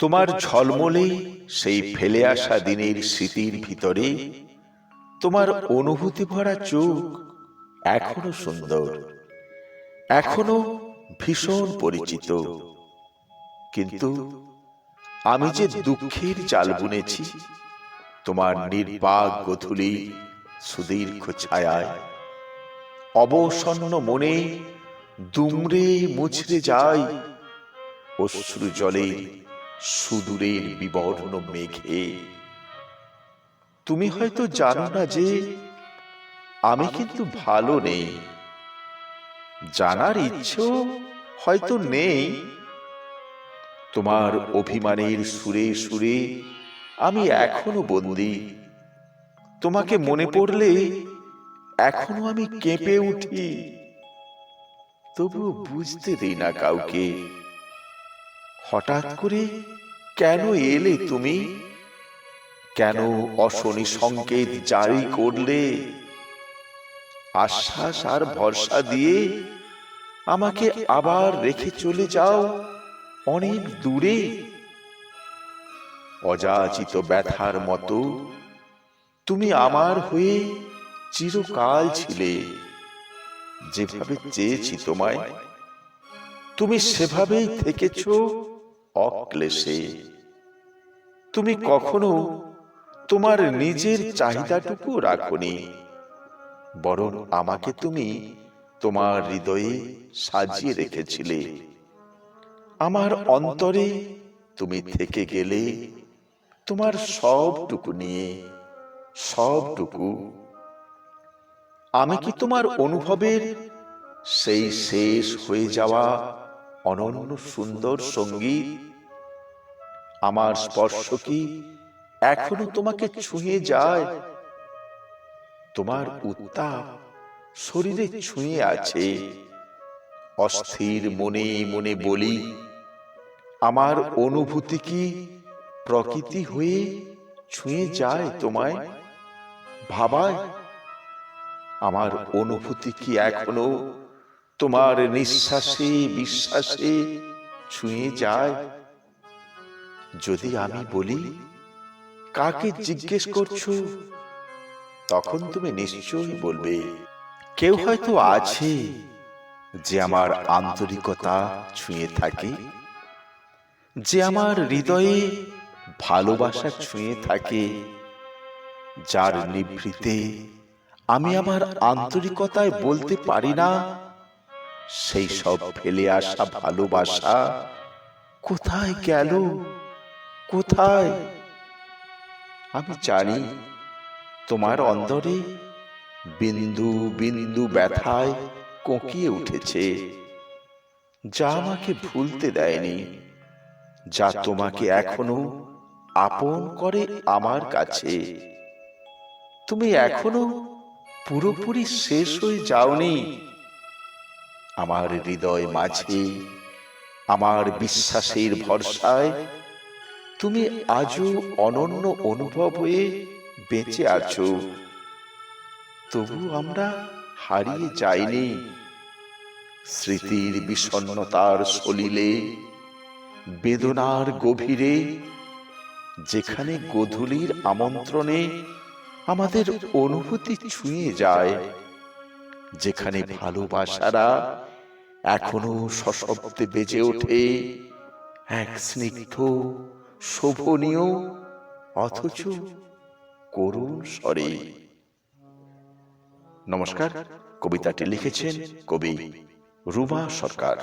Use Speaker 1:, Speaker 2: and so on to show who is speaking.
Speaker 1: তোমার ঝলমলে সেই ফেলে আসা দিনের স্মৃতির ভিতরে তোমার অনুভূতি ভরা চোখ এখনো সুন্দর, এখনো ভীষণ পরিচিত। কিন্তু আমি যে দুঃখের জাল বুনেছি তোমার নির্বাক গোধূলি সুদীর্ঘ ছায়ায়, অবসন্ন মনে দুমড়ে মুচড়ে যায় অশ্রু জলে সুদূরের বিবর্ণ মেঘে। তুমি হয়তো জানো না যে আমি কিন্তু ভালো নেই, জানার ইচ্ছেও হয়তো নেই। তোমার অভিমানের সুরে সুরে আমি এখনো বন্দী। তোমাকে মনে পড়লে এখনো আমি কেঁপে উঠি, তবুও বুঝতে দেই না কাউকে। হঠাৎ করে কেন এলে তুমি? কেন অশনি সংকেত জারি করলে? আশ্বাস আর ভরসা দিয়ে আমাকে আবার রেখে চলে যাও অনেক দূরে। অযাচিত ব্যথার মতো তুমি আমার হয়ে চিরকাল ছিলে। যেভাবে চেয়েছি তোমায়, তুমি সেভাবেই থেকেছ অক্লেশে। তুমি কখনো তোমার নিজের চাহিদাটুকু রাখোনি, বরং আমাকে তুমি তোমার হৃদয়ে সাজিয়ে রেখেছিলে। আমার অন্তরে তুমি থেকে গেলে তোমার সবটুকু নিয়ে, সবটুকু। আমি কি তোমার অনুভবের সেই শেষ হয়ে যাওয়া অনন্য সুন্দর সঙ্গীত? আমার স্পর্শ কি এখনো তোমাকে ছুঁয়ে যায়? তোমার উত্তাপ শরীরে ছুঁয়ে আছে। অস্থির মনে মনে বলি, আমার অনুভূতি কি প্রকৃতি হয়ে ছুঁয়ে যায় তোমায়, ভাবায়? আমার অনুভূতি কি এখনো তোমার নিঃশ্বাসে বিশ্বাসে ছুঁয়ে যায়? যদি আমি বলি কাকে জিজ্ঞেস করছো, তখন তুমি নিশ্চয়ই বলবে কেউ হয়তো আছে যে আমার আন্তরিকতা ছুঁয়ে থাকে, যে আমার হৃদয়ে ভালোবাসা ছুঁয়ে থাকে, যার নিভৃতে আমি আমার আন্তরিকতায় বলতে পারি না। সেই সব ফেলে আসা ভালোবাসা কোথায় গেল, কোথায়? আমি জানি তোমার অন্তরে বিন্দু বিন্দু ব্যথায় কোঁকিয়ে উঠেছে, যা আমাকে ভুলতে দেয়নি, যা তোমাকে এখনো আপন করে আমার কাছে। তুমি এখনো পুরোপুরি শেষ হয়ে যাওনি আমার হৃদয় মাঝে। আমার বিশ্বাসের ভরসায় তুমি আজও অনন্য অনুভব হয়ে বেঁচে আছো। তবু আমরা হারিয়ে যাইনি। স্মৃতির বিষণ্ণতার সলিলে, বেদনার গভীরে, যেখানে গোধূলির আমন্ত্রণে আমাদের অনুভূতি ছুঁয়ে যায়, যেখানে ভালোবাসারা এখনো সশব্দে বেজে ওঠে এক স্নিগ্ধ শোভনীয় অথচ করুণ স্বরে। নমস্কার। কবিতাটি লিখেছেন কবি রুমা সরকার।